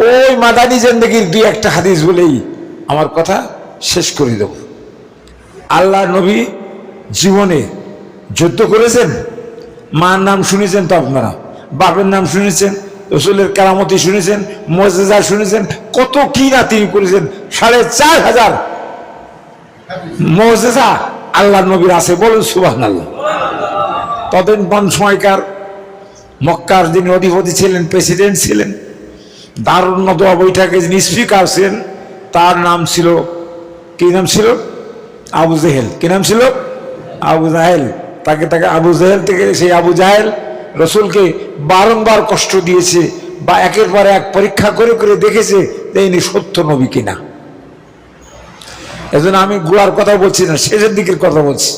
ওই মাদানী জিন্দেগির দুই একটা হাদিস বলেই আমার কথা শেষ করে দেব। আল্লাহ নবী জীবনে যুদ্ধ করেছেন, মার নাম শুনেছেন তো আপনারা, বাপের নাম শুনেছেন, রসুলের কেরামতি শুনেছেন, মুজিজা শুনেছেন, কত কি না তিনি করেছেন। ৪,৫০০ মুজিজা আল্লাহ নবীর আছে, বলুন সুবহানাল্লাহ। তখন সময়কার মক্কার যিনি অধিপতি ছিলেন, প্রেসিডেন্ট ছিলেন, দারুন নদওয়া বৈঠকে যিনি স্পিকার ছিলেন, তার নাম ছিল, কি নাম ছিল? আবু জেহেল। কি নাম ছিল? আবু জাহেল। তাকে আবু জেহেল থেকে সেই আবু জাহেল রসুলকে বারংবার কষ্ট দিয়েছে, বা একের পর এক পরীক্ষা করে করে দেখেছে যে ইনি সত্য নবী কিনা। এজন্য আমি গোড়ার কথা বলছি না, শেষের দিকের কথা বলছি।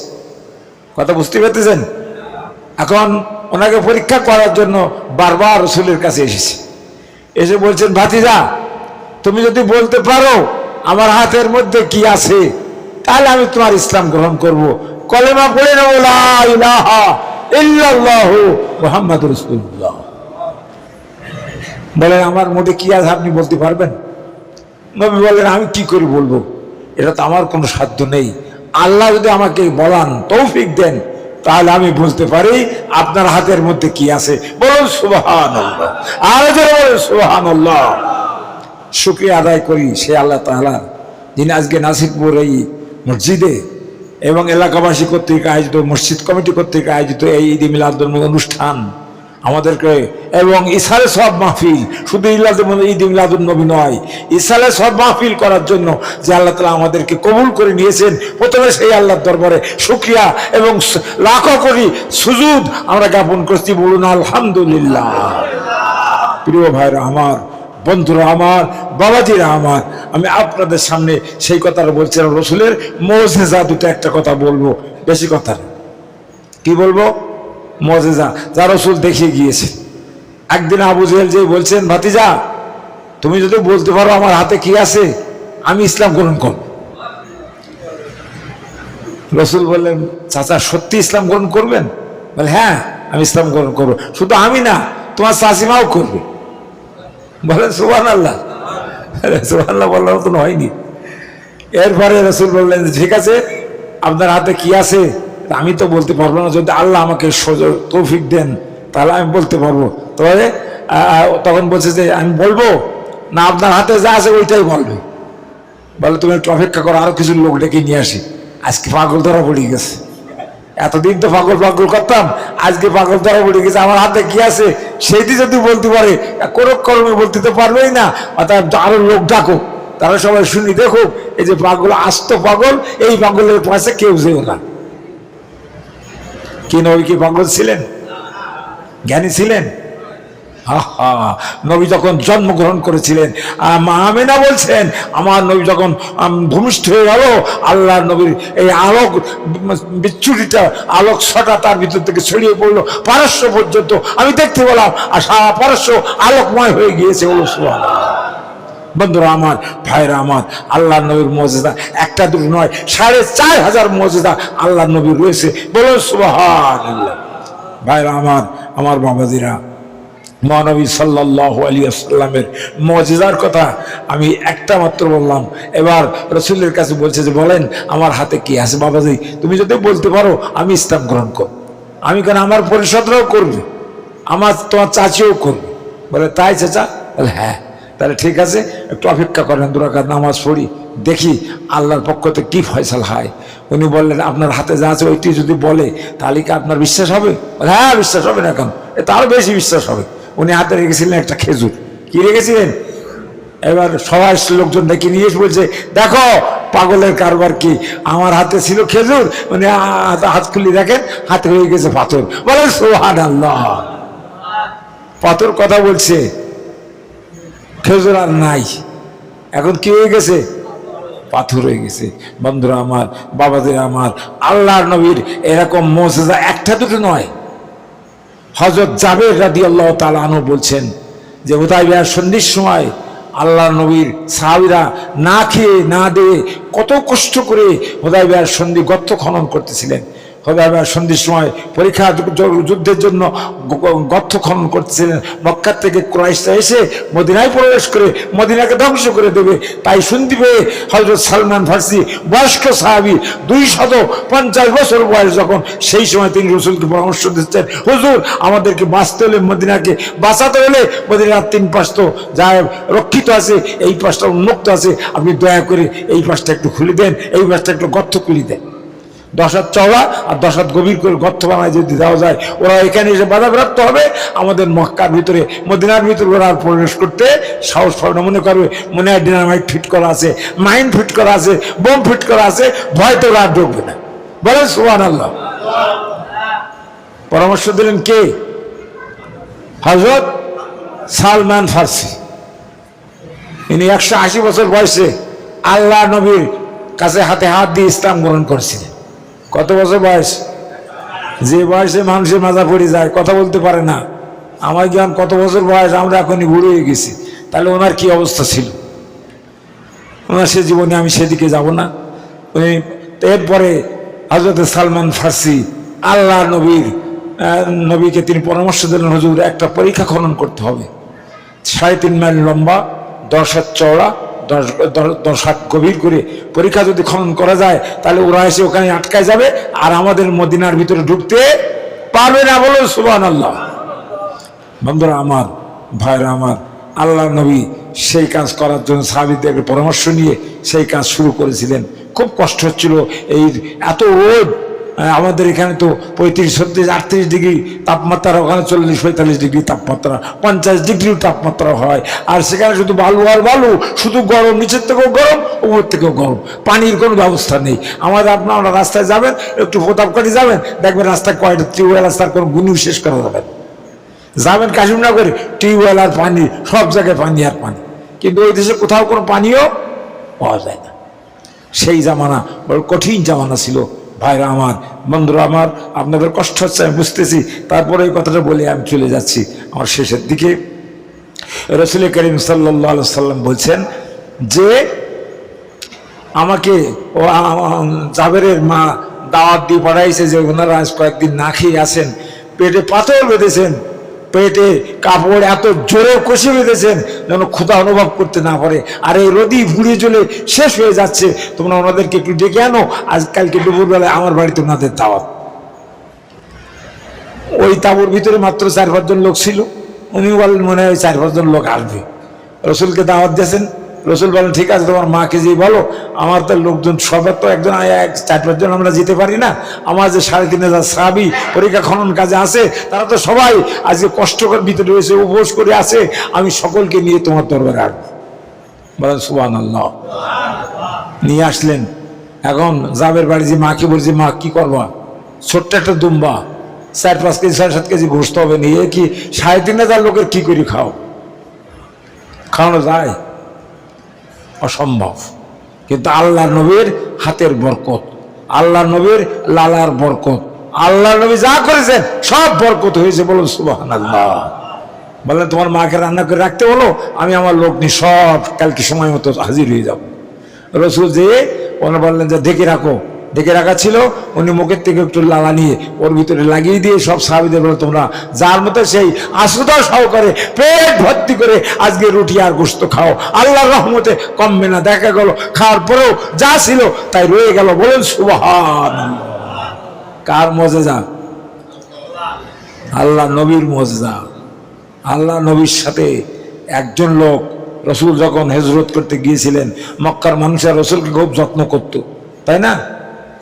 কথা বুঝতে পারতেছেন? এখন ওনাকে পরীক্ষা করার জন্য বারবার রসুলের কাছে এসেছে, এসে বলছেন, ভাতিজা তুমি যদি বলতে পারো আমার হাতের মধ্যে কি আছে, তাহলে আমি তোমার ইসলাম গ্রহণ করব, কলেমা পড়ে নেব, লা ইলাহা ইল্লাল্লাহু মুহাম্মাদুর রাসূলুল্লাহ। বলেন আমার মধ্যে কি আছে আপনি বলতে পারবেন? নবী বলেন আমি কি করে বলবো, এটা তো আমার কোনো সাধ্য নেই। আল্লাহ যদি আমাকে বলান, তৌফিক দেন, তাহলে আমি বলতে পারি আপনার হাতের মধ্যে কি আছে। বলুন সুবহানাল্লাহ, আর যারা বলেন সুবহানাল্লাহ। শুকরিয়া আদায় করি সে আল্লাহ তাআলা যিনি আজকে নাসিরপুর এই মসজিদে এবং এলাকাবাসী কর্তৃক আয়োজিত, মসজিদ কমিটি কর্তৃক আয়োজিত এই ঈদ মিলাদুন নবী অনুষ্ঠান আমাদেরকে, এবং ইসালে সব মাহফিল, শুধু ঈদ মিলাদুন নবী নয়, ইসালে সব মাহফিল করার জন্য যে আল্লাহ তাআলা আমাদেরকে কবুল করে নিয়েছেন, প্রথমে সেই আল্লাহর দরবারে শুকরিয়া এবং লাখো কোটি সুজুদ আমরা জ্ঞাপন করছি। বলুন আলহামদুলিল্লাহ। প্রিয় ভাইরা আমার, বন্ধুরা আমার, বাবাজিরা আমার, আমি আপনাদের সামনে সেই কথাটা বলছিলাম, রসুলের মুজিজা দুটো একটা কথা বলবো, বেশি কথা না। কি বলবো? মুজিজা যা রসুল দেখিয়ে গিয়েছে। একদিন আবু জেহেল যে বলছেন, ভাতিজা তুমি যদি বলতে পারো আমার হাতে কি আছে, আমি ইসলাম গ্রহণ করব। রসুল বললেন, চাচা সত্যি ইসলাম গ্রহণ করবেন? বলে হ্যাঁ আমি ইসলাম গ্রহণ করবো, শুধু আমি না তোমার চাচিমাও করবে। বলেন সুবহানাল্লাহ। সুবহানাল্লাহ বলার মতন হয়নি। এরপরে রসুল বললেন, ঠিক আছে আপনার হাতে কি আছে? আমি তো বলতে পারবো না, যদি আল্লাহ আমাকে তৌফিক দেন তাহলে আমি বলতে পারবো। তবে তখন বলছে যে আমি বলবো না, আপনার হাতে যা আছে ওইটাই বলবে। বলে তুমি একটু অপেক্ষা করো, আরো কিছু লোক ডেকে নিয়ে আসি। আজকে পাগল ধরা পড়ে গেছে, এতদিন তো পাগল করতাম, আজকে পাগল ধরা পড়ে গেছে। আমার হাতে কি আছে সেইটি যদি বলতে পারে, কোনো কর্মে বলতে তো পারবেই না, অর্থাৎ আরো লোক ডাকো, তারা সবাই শুনি, দেখো এই যে পাগল, আস্ত পাগল, এই পাগলের পাশে কেউ যেও না। কি নবী কি পাগল ছিলেন? জ্ঞানী ছিলেন? নবী যখন জন্মগ্রহণ করেছিলেন, মা আমেনা বলছেন, আমার নবী যখন ভূমিষ্ঠ হয়ে গেল, আল্লাহ নবীর এই আলোক বিচ্ছুরিটা, আলোক ছটা তার ভিতর থেকে ছড়িয়ে পড়লো পারস্য পর্যন্ত। আমি দেখতে পেলাম আর সারা পারস্য আলোকময় হয়ে গিয়েছে। সুবহানাল্লাহ। বন্ধুরা আমার, ভাইরা আমার, আল্লাহ নবীর মুজিজা একটা দুটো নয়, ৪,৫০০ মুজিজা আল্লাহ নবীর রয়েছে। বলুন সুবহানাল্লাহ। ভাইরা আমার, আমার বাবাজিরা, মহানবী সাল্লাল্লাহু আলাইহি ওয়াসাল্লামের মুজিজার কথা আমি একটা মাত্র বললাম। এবার রসুলের কাছে বলছে যে বলেন আমার হাতে কি আছে? বাবাজি তুমি যদি বলতে পারো আমি ইসলাম গ্রহণ করব। আমি কেন, আমার পরিষদরাও করবে, আমার তোমার চাচিও করবে। বলে তাই চাচা? বলে হ্যাঁ। তাহলে ঠিক আছে, একটু অপেক্ষা করেন, 2 রাকাত নামাজ পড়ি, দেখি আল্লাহর পক্ষ থেকে কি ফয়সালা হয়। উনি বললেন আপনার হাতে যা আছে ওইটি যদি বলে তাহলে কি আপনার বিশ্বাস হবে? হ্যাঁ বিশ্বাস হবে না কেন, এটা আরো বেশি বিশ্বাস হবে। উনি হাতে রেখেছিলেন একটা খেজুর। কি রেখেছিলেন? এবার সবাই লোকজন ডেকে নিয়ে এসে বলছে, দেখো পাগলের কারবার কি, আমার হাতে ছিল খেজুর, উনি হাত খুলি দেখেন হাতে হয়ে গেছে পাথর। বলেন সুবহানাল্লাহ। পাথর কথা বলছে, খেজুর আর নাই, এখন কি হয়ে গেছে? পাথর হয়ে গেছে। বন্ধুরা আমার, বাবাদের আমার, আল্লাহর নবীর এরকম মুজিজা একটা দুটো নয়। হযরত জাবের রাদিয়াল্লাহু তাআলা আনহু বলছেন যে হুদায়বিয়ার সন্ধির সময় আল্লাহর নবীর সাহাবীরা না খেয়ে না দিয়ে কত কষ্ট করে হুদায়বিয়ার সন্ধি গর্ত খনন করতেছিলেন। হুদায়বিয়ার সন্ধির সময় পরীক্ষা যুদ্ধের জন্য গর্ত খনন করতেছিলেন। মক্কা থেকে কুরাইশরা এসে মদিনায় প্রবেশ করে মদিনাকে ধ্বংস করে দেবে, তাই শুনতে পেয়ে হযরত সালমান ফার্সি বয়স্ক সাহাবী 250 বছর বয়স যখন, সেই সময় তিনি রাসূলকে পরামর্শ দিচ্ছেন, হুজুর আমাদেরকে বাঁচতে হলে, মদিনাকে বাঁচাতে হলে মদিনার 3 পাশ তো যা রক্ষিত আছে, এই পাশটা উন্মুক্ত আছে, আপনি দয়া করে এই পাশটা একটু খুলে দেন, এই পাশটা একটু গর্ত খুলে দেন। 10 হাত চওড়া আর 10 হাত গভীর করে গর্ত বানায় যদি দেওয়া যায়, ওরা এখানে এসে বাধাপ্রাপ্ত হবে, আমাদের মক্কার ভিতরে মদিনার ভিতরে ওরা প্রবেশ করতে সাহস পাবে না। মনে করবে মনে হয় ডিনামাইট ফিট করা আছে, মাইন ফিট করা আছে, বোম ফিট করা আছে, ভয়তে ওরা আর ঢুকবে না। বলেন সুবহানাল্লাহ। পরামর্শ দিলেন কে? হযরত সালমান ফার্সি। ইনি 180 বছর বয়সে আল্লাহ নবীর কাছে হাতে হাত দিয়ে ইসলাম গ্রহণ করেছিলেন। কত বছর বয়স? যে বয়সে মানুষের মাজা পড়ে যায়, কথা বলতে পারে না। আমার জ্ঞান কত বছর বয়স, আমরা এখনই বুড়ো হয়ে গেছি। তাহলে ওনার কি অবস্থা ছিল? ওনার সে জীবনে আমি সেদিকে যাব না। এরপরে হযরত সালমান ফার্সি আল্লাহ নবীকে তিনি পরামর্শ দিলেন, হুজুর একটা পরীক্ষা খনন করতে হবে, 3.5 মাইল লম্বা, 10 হাত চওড়া, 10 হাত গভীর করে পরীক্ষা যদি খনন করা যায়, তাহলে ওরা এসে ওখানে আটকায় যাবে আর আমাদের মদিনার ভিতরে ঢুকতে পারবে না। বলো সুবহানাল্লাহ। বন্ধুরা আমার, ভাইরা আমার, আল্লাহ নবী সেই কাজ করার জন্য সাহাবীদের পরামর্শ নিয়ে সেই কাজ শুরু করেছিলেন। খুব কষ্ট হচ্ছিল, এই এত রোদ, আমাদের এখানে তো 35, 36, 38 ডিগ্রি তাপমাত্রা, ওখানে 40-45 ডিগ্রি তাপমাত্রা, 50 ডিগ্রি তাপমাত্রা হয়। আর সেখানে শুধু বালু আর বালু, শুধু গরম, নিচের থেকেও গরম, উপর থেকেও গরম, পানির কোনো ব্যবস্থা নেই। আপনারা রাস্তায় যাবেন, একটু প্রতাপকারী যাবেন, দেখবেন রাস্তায় কয়টা টিউবওয়েল, রাস্তার কোনো গুণও শেষ করা যাবে না। যাবেন কাশিমনগরে, টিউবওয়েল আর পানি, সব জায়গায় পানি আর পানি, কিন্তু ওই দেশে কোথাও কোনো পানিও পাওয়া যায় না। সেই জামানা বড় কঠিন জামানা ছিল। ভাইরা আমার, বন্ধুরা আমার, আপনাদের কষ্ট হচ্ছে আমি বুঝতেছি, তারপরে এই কথাটা বলে আমি চলে যাচ্ছি আমার শেষের দিকে। রাসূল করিম সাল্লাল্লাহু আলাইহি সাল্লাম বলছেন যে আমাকে জাবেরের মা দাওয়াত দিয়ে পাঠাইছে যে ওনারা আজ কয়েকদিন না খেয়ে আসেন, পেটে পাথর বেঁধেছেন, পেটে কাপড় এত জোরে কষে বেঁধেছেন যেন ক্ষুধা অনুভব করতে না পারে, আর এই রোদি ভুড়ে চলে শেষ হয়ে যাচ্ছে, তোমরা ওনাদেরকে একটু ডেকে আনো, আজকালকে দুপুরবেলায় আমার বাড়িতে ওনাদের দাওয়াত। ওই তাঁবুর ভিতরে মাত্র 4-5 জন লোক ছিল। উনি বলেন মনে হয় 4-5 জন লোক আসবে। রসুলকে দাওয়াত দিয়েছেন, রসুল বলেন ঠিক আছে, তোমার মাকে যেই বলো, আমার তো লোকজন সবার তো একজন 4-5 জন আমরা যেতে পারি না, আমার যে 3,500 সাহাবী পরীক্ষা খনন কাজে আছে, তারা তো সবাই আজকে কষ্টকর ভিতরে রয়েছে, উপোস করে আছে, আমি সকলকে নিয়ে তোমার দরবারে আসবো। বলেন সুবহানাল্লাহ। নিয়ে আসলেন। এখন জাবের বাড়ি যে মাকে বলছে, মা কি করবা? ছোট্ট একটা দুম্বা, 4-5 কেজি 7.5 কেজি গোস্ত হবে, নিয়ে কি 3,500 লোকের কি করে খাওয়ানো যায়? অসম্ভব। কিন্তু আল্লাহ নবীর হাতের বরকত, আল্লাহ নবীর লালার বরকত, আল্লাহ নবী যা করেছেন সব বরকত হয়েছে। বলুন সুবহানাল্লাহ। বললেন তোমার মাকে রান্না করে রাখতে বলো, আমি আমার লোক নিয়ে সব কালকে সময় মতো হাজির হয়ে যাব। রসুল যে ওনারা বললেন যে ডেকে রাখা ছিল, উনি মুখের থেকে একটু লালা নিয়ে ওর ভিতরে লাগিয়ে দিয়ে সব সাহাবীদের বলে তোমরা যার মতো সেই আশ্রুতা সহকারে পেট ভর্তি করে আজকে রুটি আর গোশত খাও, আল্লাহর রহমতে কমবে না। দেখা গেল খাওয়ার পরেও যা ছিল তাই রয়ে গেল। বলেন সুবহানাল্লাহ। কার মুজিজা? আল্লাহ নবীর মুজিজা। আল্লাহ নবীর সাথে একজন লোক, রসুল যখন হিজরত করতে গিয়েছিলেন, মক্কার মানুষের রসুলকে খুব যত্ন করত, তাই না?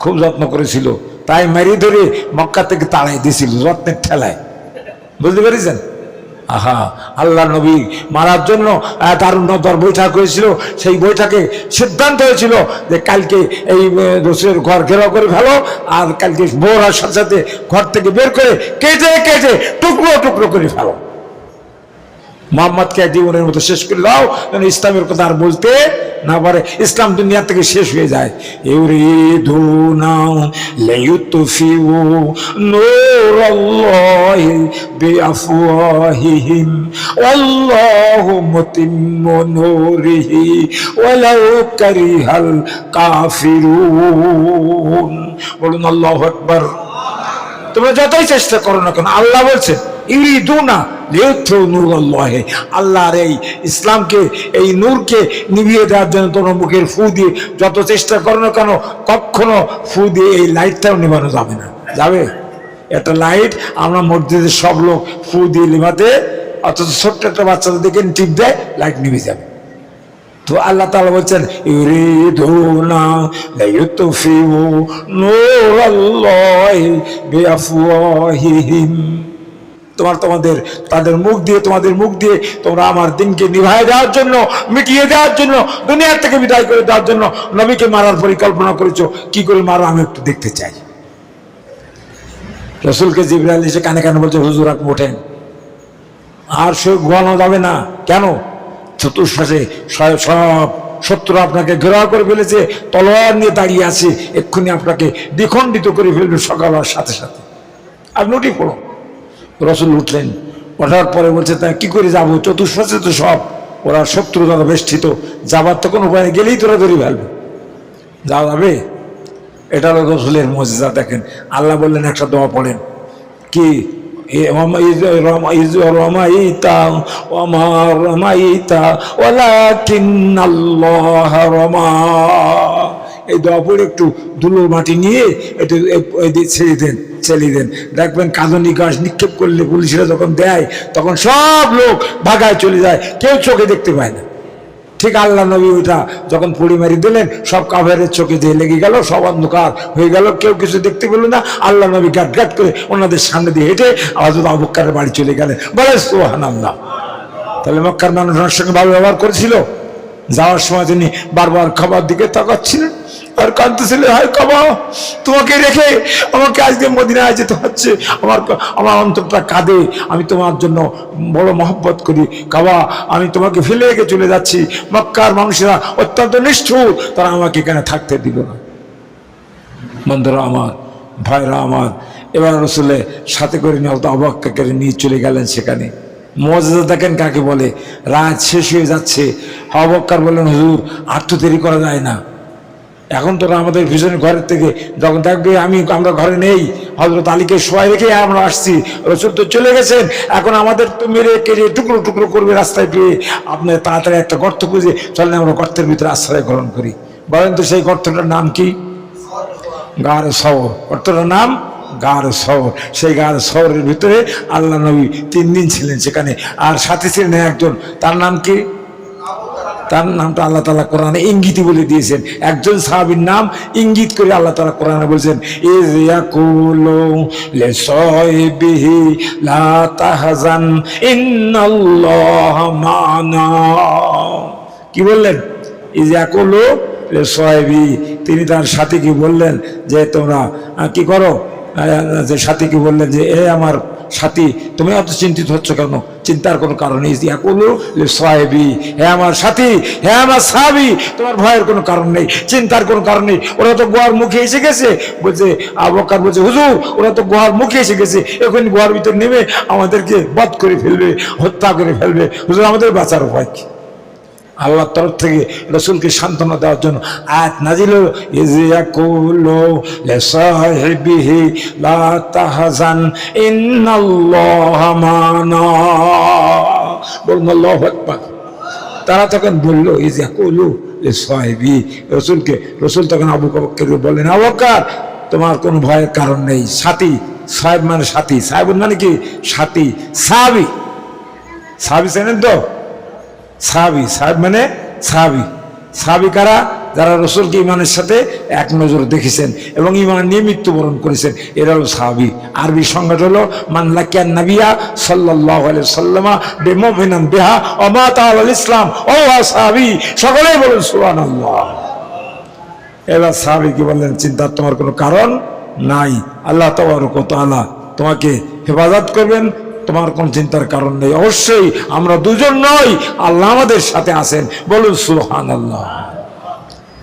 খুব যত্ন করেছিল, তাই মেরে ধরে মক্কা থেকে তাড়াই দিয়েছিল যত্নের ঠেলায়। বুঝতে পেরেছেন? আহা, আল্লাহ নবী মারার জন্য দারুণতর বৈঠক হয়েছিল। সেই বৈঠকে সিদ্ধান্ত হয়েছিল যে কালকে এই রসুলের ঘর ঘেরাও করে ফেলো, আর কালকে ভোরের সাথে সাথে ঘর থেকে বের করে কেটে কেটে টুকরো টুকরো করে ফেলো। মোহাম্মদকে জীবনের মতো শেষ করে দাও, যেন ইসলামের কথা আর বলতে না পারে, ইসলাম দুনিয়া থেকে শেষ হয়ে যায়। ইউরিদুনা লিইউতফিউ নূরাল্লাহি বিআফওয়াহিহিম ওয়াল্লাহু মুতিম্মু নূরিহি ওয়ালাউ কারিহাল কাফিরুন। বলুন আল্লাহু আকবার। তোমরা যতই চেষ্টা করো না কেন, আল্লাহ বলছেন ইউরিদুনা লিইউতফিউ নূরাল্লাহ, আল্লাহর এই ইসলামকে, এই নূরকে নিভিয়ে দেওয়ার জন্য তোমরা মুখের ফু দিয়ে যত চেষ্টা করো না কেন, কখনো ফু দিয়ে এই লাইটটাও নিভানো যাবে না। যাবে? একটা লাইট আমরা মসজিদের সব লোক ফু দিয়ে নিভাতে, অথচ ছোট্ট একটা বাচ্চাদের দিকে টিপ দেয়, লাইট নিভে যাবে। তো আল্লাহ তাআলা বলছেন ইউরিদুনা লিইউতফিউ নূরাল্লাহি বিআফওয়াহিহিম, তোমাদের তাদের মুখ দিয়ে, তোমাদের মুখ দিয়ে তোমরা আমার দিনকে নিভাই দেওয়ার জন্য, মিটিয়ে দেওয়ার জন্য, দুনিয়া থেকে বিদায় করে দেওয়ার জন্য নবীকে মারার পরিকল্পনা করেছো। কি করে মারো আমি একটু দেখতে চাই। রাসূলকে জিবরাইল এসে কানে কানে বলছে হুজুর আপনি ওঠেন, আর সে ঘুমানো যাবে না। কেন? চতুর্পাশে সব শত্রু আপনাকে ঘেরাও করে ফেলেছে, তলোয়ার নিয়ে দাঁড়িয়ে আছে, এক্ষুনি আপনাকে দ্বিখণ্ডিত করে ফেলবে সকাল হওয়ার সাথে সাথে। আপনি উঠে পড়ুন। রাসূল উঠলেন, ওঠার পরে বলছে তা কি করে যাবো, চতুর্পাশে তো সব ওরা শত্রু দ্বারা বেষ্টিত, যাবার তো কোনো উপায় নেই, গেলেই তোরা ধরে ফেলবে, যাওয়া যাবে? এটা হলো রাসূলের মুজিজা। দেখেন আল্লাহ বললেন একটা দোয়া পড়েন, কি রমাইতা ওমা রমাইতা ওয়ালাকিন্নাল্লাহ রমা। এই দোয়া পড়ে একটু ধুলোর মাটি নিয়ে একটু ছেড়ে দেন, দেখবেন কাঁদনি গাছ নিক্ষেপ করলে পুলিশরা যখন দেয় তখন সব লোক ভাগায় চলে যায়, কেউ চোখে দেখতে পায় না। ঠিক আল্লাহ নবী ওইটা যখন পুড়ি মারি দিলেন, সব কাফেরের চোখে যে লেগে গেল, সব অন্ধকার হয়ে গেল, কেউ কিছু দেখতে পেল না। আল্লাহ নবী গাট গাট করে ওনাদের সামনে দিয়ে হেঁটে হযরত আবু বকরের বাড়ি চলে গেলেন। বলে সুবহানাল্লাহ। তাহলে মক্কার মানুষ ওনার সঙ্গে ভালো ব্যবহার করেছিল। যাওয়ার সময় তিনি বারবার খাবার দিকে তাকাচ্ছিলেন আর কাঁদতেছিলেন, হায় কাবা, তোমাকে রেখে আমাকে আজকে মদিনায় যেতে হচ্ছে, আমার অন্তরটা কাঁদে, আমি তোমার জন্য বড় মহব্বত করি কাবা, আমি তোমাকে ফেলে রেখে চলে যাচ্ছি। মক্কার মানুষেরা অত্যন্ত নিষ্ঠুর, তারা আমাকে এখানে থাকতে দিল না। বন্ধুরা আমার, ভাইরা আমার, এবার রাসূলের সাথে করে নিয়ে আবু বকরকে নিয়ে চলে গেলেন সেখানে। মুজিজা দেখেন কাকে বলে। রাত শেষ হয়ে যাচ্ছে, আবু বকর বললেন হুজুর আর তো দেরি করা যায় না, এখন তোরা আমাদের পিছনে ঘরের থেকে যখন দেখবে আমরা ঘরে নেই, হযরত আলীকে শোয়াই রেখে আমরা আসছি, রাসূল তো চলে গেছেন, এখন আমাদের তো মেরে কেটে টুকরো টুকরো করবে রাস্তায় পেয়ে, আপনি তাড়াতাড়ি একটা গর্ত খুঁজে চলেন আমরা গর্তের ভিতরে আশ্রয় গ্রহণ করি। বলেন তো সেই গর্তটার নাম কি? গারে সওর। গর্তটার নাম গারে সওর। সেই গারে সওরের ভিতরে আল্লাহ নবী 3 দিন ছিলেন সেখানে, আর সাথে ছিলেন একজন, তার নাম কি? তার নামটা আল্লাহ তাআলা কোরআনে ইঙ্গিতই বলে দিয়েছেন। একজন সাহাবীর নাম ইঙ্গিত করে আল্লাহ তাআলা কোরআনে বলছেন, ইয ইয়াকুলু লিসাহিবিহি লা তাহজান ইন্নাল্লাহা মা'না। কি বললেন? ইয ইয়াকুলু লিসাহিবি, তিনি তার সাথীকে বললেন যে তোমরা কি করো, যে সাথীকে বললেন যে এ আমার সাথী, তুমি এত চিন্তিত হচ্ছ কেন? চিন্তার কোনো কারণ নেই। হে আমার সাথী, হে আমার সাহাবী, তোমার ভয়ের কোনো কারণ নেই, চিন্তার কোনো কারণ নেই। ওরা তো গুহার মুখে এসে গেছে। বলছে আবু বকর বলছে হুজুর ওরা তো গুহার মুখে এসে গেছে, এখন গুহার ভিতর নেমে আমাদেরকে বধ করে ফেলবে, হত্যা করে ফেলবে, হুজুর আমাদের বাঁচার উপায় কি? আল্লাহর তরফ থেকে রাসূলকে সান্ত্বনা দেওয়ার জন্য আয়াত নাজিল হলো, ইয়াকুলু লিসাহিবিহি লা তাহজান ইন্নাল্লাহা মা'না। বলুন আল্লাহু আকবার। তারা তখন বললো ইয়াকুলু লিসাহিবি, রাসূলকে, রাসূল তখন আবু বকরকে বললেন আবু বকর তোমার কোনো ভয়ের কারণ নেই। সাথী, সাহেব মানে সাথী, সাহেব মানে কি? সাথী। সাহাবী, সাহাবী জানেন তো? সাহাবী, সাহেব মানে সাহাবী। সাহাবী কারা? যারা রাসূলকে ঈমানের সাথে এক নজর দেখেছেন এবং ঈমান নিয়ে মৃত্যুবরণ করেছেন, এরা হলো সাহাবী। আরবি সংজ্ঞা হলো মান লাকিয়ান নাবিয়্যা সাল্লাল্লাহু আলাইহি ওয়াসাল্লাম বিমুমিনান বিহা ওয়া মাতা আলাল ইসলাম ও সাহাবী। সকলেই বলেন সুবহানাল্লাহ। এবার সাহাবী কি বললেন, চিন্তার তোমার কোনো কারণ নাই, আল্লাহ তাবারক ওয়া তাআলা তোমাকে হেফাজত করবেন, তোমার কোন চিন্তার কারণ নেই। অবশ্যই আমরা দুজন নই, আল্লাহ আমাদের সাথে আছেন, বলুন সুবহানাল্লাহ।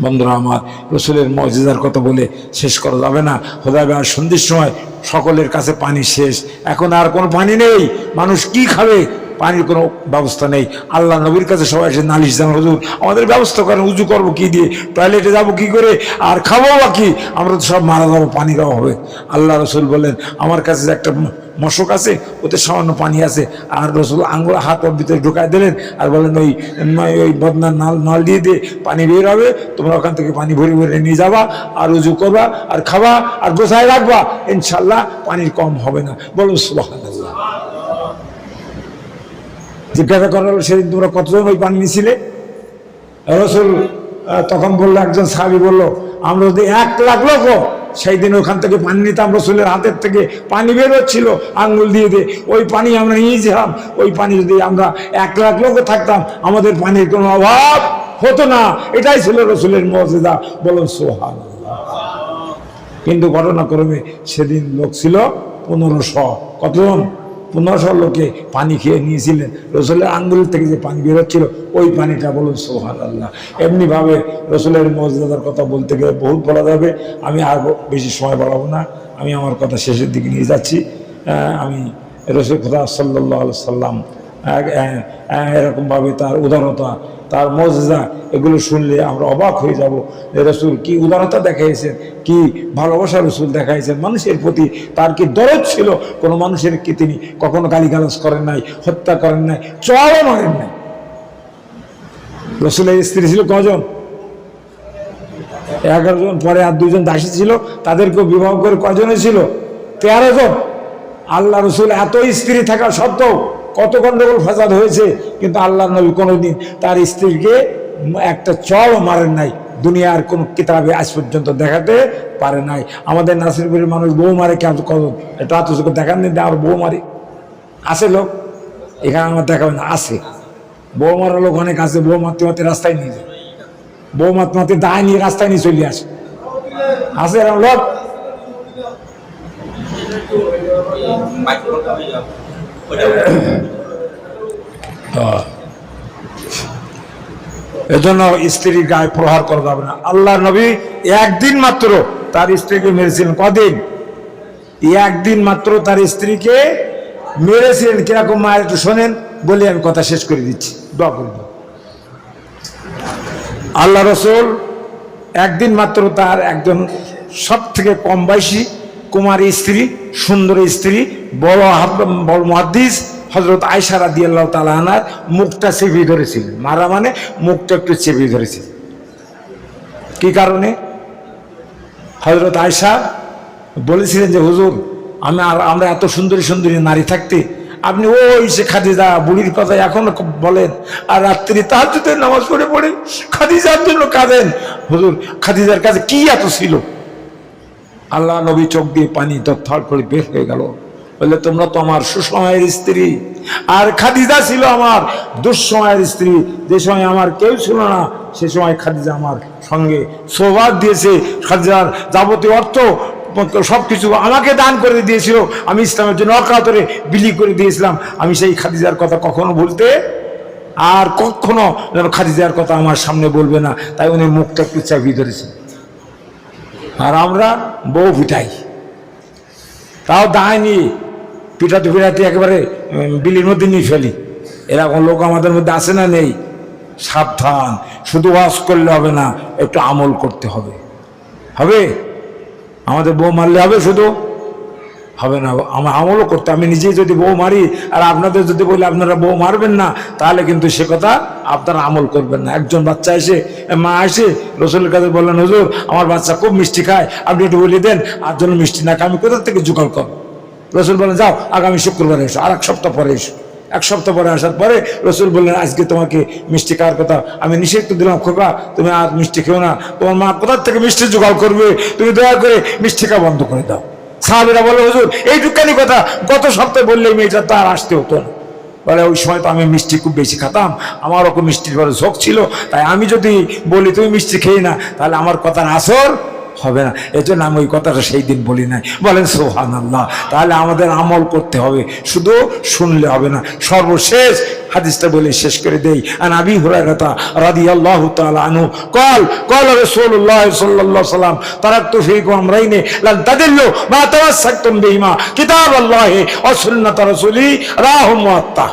বন্ধুরা আমার, রাসূলের মুজিজার কথা বলে শেষ করা যাবে না। হুদায়বিয়ার সন্ধির সময় সকলের কাছে পানি শেষ, এখন আর কোনো পানি নেই, মানুষ কি খাবে? পানির কোনো ব্যবস্থা নেই। আল্লাহ নবীর কাছে সবাই এসে নালিশ জানান, হুজুর আমাদের ব্যবস্থা করেন, উজু করবো কি দিয়ে, টয়লেটে যাবো কি করে, আর খাবো বা কি, আমরা তো সব মারা যাবো, পানির অভাব হবে। আল্লাহ রসুল বললেন, আমার কাছে একটা মশক আছে, ওতে সামান্য পানি আছে। আর রসুল আঙ্গুল হাত ওর ভিতরে ঢুকাই দিলেন আর বললেন, ওই বদনার নল দিয়ে দিয়ে পানি বের হবে, তোমরা ওখান থেকে পানি ভরে ভরে নিয়ে যাবা, আর উজু করবা, আর খাবা, আর গোছায় রাখবা, ইনশাল্লাহ পানির কম হবে না। বলো সুবহানাল্লাহ। জিজ্ঞাসা করা হলো, সেদিন তোমরা কতজন ওই পানি নিছিলে? রসুল তখন বললো, একজন সাহাবী বললো, আমরা যদি 1 লাখ লোক সেই দিন ওখান থেকে পানি নিতাম, রসুলের হাতের থেকে পানি বের হচ্ছিল আঙ্গুল দিয়ে দিয়ে, ওই পানি আমরা নিয়েছিলাম। ওই পানি যদি আমরা 1 লাখ লোক থাকতাম, আমাদের পানির কোনো অভাব হতো না। এটাই ছিল রসুলের মুজিজা। বলুন সুবহানাল্লাহ। কিন্তু ঘটনাক্রমে সেদিন লোক ছিল 1500। কতজন? 1500 লোকে পানি খেয়ে নিয়েছিলেন। রসুলের আঙ্গুল থেকে যে পানি বেরোচ্ছিল ওই পানিটা। বলুন সুবহানাল্লাহ। এমনিভাবে রসুলের মুজিজার কথা বলতে গেলে বহুত বলা যাবে। আমি আর বেশি সময় বাড়াবো না, আমি আমার কথা শেষের দিকে নিয়ে যাচ্ছি। আমি রসুল খোদা সাল্লাল্লাহু আলাইহি সাল্লাম এরকমভাবে তার উদারতা, তার মুজিজা, এগুলো শুনলে আমরা অবাক হয়ে যাব যে রসুল কি উদারতা দেখাইছেন, কি ভালোবাসা রসুল দেখাইছেন মানুষের প্রতি, তার কি দরদ ছিল। কোনো মানুষের কি তিনি কখনো গালিগালাজ করেন নাই, হত্যা করেন নাই, চড়ও মারেন নাই। রসুলের স্ত্রী ছিল কজন? 11 জন, পরে আর 2 জন দাসী ছিল, তাদেরকেও বিবাহ করে কজন ছিল? 13 জন। আল্লাহ রসুল এত স্ত্রী থাকা সত্ত্বেও কত গন্ডগোল ফাসাদ হয়েছে, কিন্তু আল্লাহ নবী কোনোদিন তার স্ত্রীকে একটা চড়ও মারেন নাই। দুনিয়ার কোন কিতাবে আজ পর্যন্ত দেখাতে পারে নাই। আমাদের নাসিরপুরের মানুষ বউ মারে কেমন, কত এটা তো দেখান দিন, আর বউ মারে আছে লোক, এখানে আমার দেখাবে না, আছে বউ মারা লোক অনেক আছে। বউ মারতে মারতে রাস্তায় নিয়ে যায়, বউ মারতে মারতে দায় নিয়ে রাস্তায় নিয়ে চলে আসে, আছে এরকম লোক। এজন্য স্ত্রীর গায়ে প্রহার করা যাবে না। আল্লাহ নবী একদিন মাত্র তার স্ত্রীকে মেরেছিলেন। কদিন? একদিন মাত্র তার স্ত্রীকে মেরেছিলেন। কিরকম মায়ের একটু শোনেন, বলে আমি কথা শেষ করে দিচ্ছি, দোয়া করে দাও। আল্লাহ রসুল একদিন মাত্র তার একজন সব থেকে কম বয়সী কুমারী স্ত্রী, সুন্দর স্ত্রী, বড় মুহাদ্দিস হযরত আয়েশা রাদিয়াল্লাহু তাআলা আনহার মুখটা চেপে ধরেছিলেন। মারা মানে মুখটা একটু চেপে ধরেছিলেন। কি কারণে? হযরত আয়েশা বলেছিলেন যে হুজুর, আমরা এত সুন্দরী সুন্দরী নারী থাকতে আপনি ওই সে খাদিজা বুড়ির কথা এখনো বলেন, আর রাত্রি তাহাজ্জুদের নামাজ পড়ে পড়ে খাদিজার জন্য কাঁদেন। হুজুর, খাদিজার কাছে কি এত ছিল? আল্লাহ নবী চোখ দিয়ে পানি থরথর করে বের হয়ে গেল। বললে, তোমরা তো আমার সুসময়ের স্ত্রী, আর খাদিজা ছিল আমার দুঃসময়ের স্ত্রী। যে সময় আমার কেউ ছিল না, সে সময় খাদিজা আমার সঙ্গে সৌভাগ্য দিয়েছে। খাদিজার যাবতীয় অর্থ সবকিছু আমাকে দান করে দিয়েছিল। আমি ইসলামের জন্য অকাতরে বিলি করে দিয়েছিলাম। আমি সেই খাদিজার কথা কখনো বলতে, আর কখনো যেন খাদিজার কথা আমার সামনে বলবে না। তাই উনি মুখটা একটু চাপিয়ে ধরেছে। আর আমরা বউ পিটাই, তাও দায়নি, পিটাতে পিটাতে একেবারে বিলির মধ্যে নিয়ে ফেলি। এরকম লোক আমাদের মধ্যে আসে না? নেই? সাবধান, শুধু ওয়াজ করলে হবে না, একটু আমল করতে হবে। হবে? আমাদের বউ মারলে হবে? শুধু হবে না, আমার আমলও করতে। আমি নিজেই যদি বউ মারি আর আপনাদের যদি বলি আপনারা বউ মারবেন না, তাহলে কিন্তু সে কথা আপনারা আমল করবেন না। একজন বাচ্চা এসে, মা এসে রসুলের কাছে বললেন, হুজুর আমার বাচ্চা খুব মিষ্টি খায়, আপনি একটু বলে দেন আর জন্য মিষ্টি না খায়, আমি কোথা থেকে জোগাড় করব? রসুল বললেন, যাও আগামী শুক্রবারে এসো, আর 1 সপ্তাহ পরে এসো। 1 সপ্তাহ পরে আসার পরে রসুল বললেন, আজকে তোমাকে মিষ্টি খাওয়ার কথা আমি নিষেধ দিলাম, খোকা তুমি আর মিষ্টি খেও না। তোমার মা কোথা থেকে মিষ্টি জোগাড় করবে? তুমি দয়া করে মিষ্টি খাওয়া বন্ধ করে দাও। সাহাবীরা বলে, হুজুর এইটুকানি কথা গত সপ্তাহে বললে মেয়েটা তো আর আসতে হতো না। বলে, ওই সময় তো আমি মিষ্টি খুব বেশি খেতাম, আমারও খুব মিষ্টির পরে ঝোঁক ছিল, তাই আমি যদি বলি তুমি মিষ্টি খেয়ে না, তাহলে আমার কথার আসর হবে না, এজন্য আমি ওই কথাটা সেই দিন বলি নাই। বলেন সুবহানাল্লাহ। তাহলে আমাদের আমল করতে হবে, শুধু শুনলে হবে না। সর্বশেষ হাদিসটা বলে শেষ করে দেই। আন আবি হুরায়রা রাদিয়াল্লাহু তাআলা আনহু قال رسول الله صلى الله عليه وسلم تركت فيكم امرين لن تضلوا ما تمسكتم بهما كتاب الله وسنة رسوله رواه موطأ।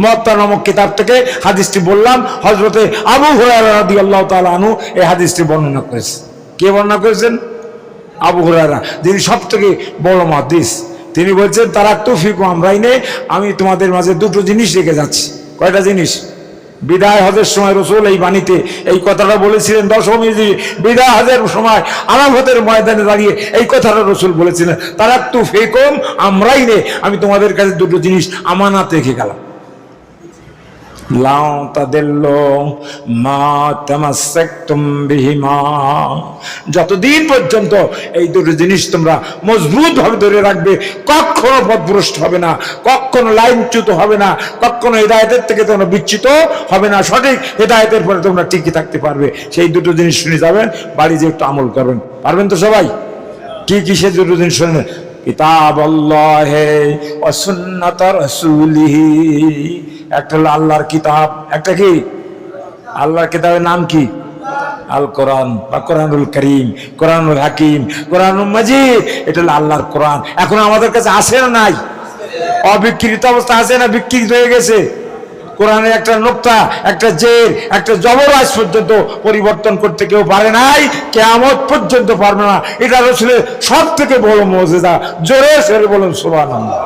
মুয়াত্তা নামক কিতাব থেকে হাদিসটি বললাম। হযরতে আবু হুরায়রা রাদিয়াল্লাহু তাআলা আনহু এই হাদিসটি বর্ণনা করেছেন। কে বর্ণনা করেছেন? আবু হুরায়রা, যিনি সবথেকে বড় মুহাদ্দিস। তিনি বলছেন, তারাক্তু ফিকুম আমরাইনে, আমি তোমাদের মাঝে দুটো জিনিস রেখে যাচ্ছি। কয়টা জিনিস? বিদায় হজের সময় রাসূল এই বাণীতে এই কথাটা বলেছিলেন। দশম হিজরি বিদায় হজের সময় আরাফাতের ময়দানে দাঁড়িয়ে এই কথাটা রাসূল বলেছিলেন, তারাক্তু ফিকুম আমরাইনে, আমি তোমাদের কাছে দুটো জিনিস আমানত রেখে গেলাম। লাউ তাদিল্লু মা তামাসসাকতুম বিহিমা, যতদিন পর্যন্ত এই দুটো জিনিস তোমরা মজবুত ভাবে ধরে রাখবে, কখনো পথভ্রষ্ট হবে না, কখনো লাইনচ্যুত হবে না, কখনো হিদায়াতের থেকে তোমরা বিচ্যুত হবে না, সঠিক হিদায়াতের পরে তোমরা টিকে থাকতে পারবে। সেই দুটো জিনিস শুনে যাবেন, বাড়ি যে একটু আমল করবেন। পারবেন তো সবাই? কি কি সেই দুটো জিনিস শুনবেন? কিতাব আল্লাহি ওয়া সুন্নাত রাসূলিহি, একটা হলো আল্লাহর কিতাব, একটা কি? আল্লাহর কিতাবের নাম কি? আল কোরআন বা কোরআনুল করিম, কোরআনুল হাকিম, কোরআনুল মাজিদ, এটা হলো আল্লাহর কোরআন। এখন আমাদের কাছে আসে না? নাই? অবিকৃত অবস্থা আছে না? বিকৃত হয়ে গেছে। কোরআনের একটা নোক্তা, একটা জের, একটা জবর আজ পর্যন্ত পরিবর্তন করতে কেউ পারে নাই, কিয়ামত পর্যন্ত পারবে না। এটা রাসূলের সব থেকে বড় মুজিজা। জোরে সরে বলুন সুবহানাল্লাহ।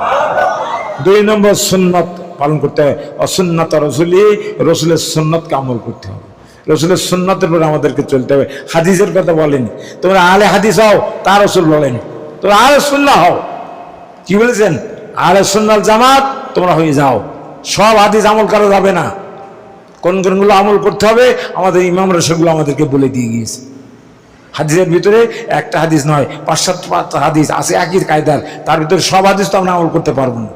2 নম্বর সুন্নাত পালন করতে হয়। অসুন্নাত রাসূলি, রাসূলের সুন্নাতকে আমল করতে হবে। রাসূলের সুন্নাতের উপর আমাদেরকে চলতে হবে। হাদিসের কথা বলেনি, তোমরা আলে হাদিস হও, তা রাসূল বলেন। তোমরা আলে সুন্নাহ হও। কি বলেছেন? আলে সুন্নাল জামাত তোমরা হয়ে যাও। সব হাদিস আমল করা যাবে না, কোন কোনগুলো আমল করতে হবে আমাদের ইমামরা সেগুলো আমাদেরকে বলে দিয়ে গিয়েছে। হাদিসের ভিতরে একটা হাদিস নয়, 5-7 হাদিস আছে একই কায়দার, তার ভিতরে সব হাদিস তো আমরা আমল করতে পারবো না।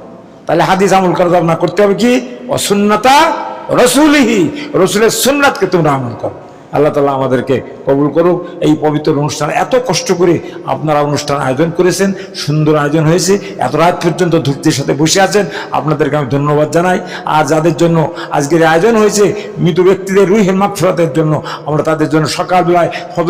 তাহলে হাদিস আমল করা যাবে না, করতে হবে কি? অসুন্নাতা রাসূলিহি, রাসূলের সুন্নাতকে তোমরা আমল করো। আল্লাহ তাআলা আমাদেরকে কবুল করুক। এই পবিত্র অনুষ্ঠান এত কষ্ট করে আপনারা অনুষ্ঠান আয়োজন করেছেন, সুন্দর আয়োজন হয়েছে, এত রাত পর্যন্ত ধৈর্যের সাথে বসে আছেন, আপনাদেরকে আমি ধন্যবাদ জানাই। আর যাদের জন্য আজকের আয়োজন হয়েছে মৃত ব্যক্তিদের রুহের মাগফিরাতের জন্য, আমরা তাদের জন্য সকালবেলায় ফজরের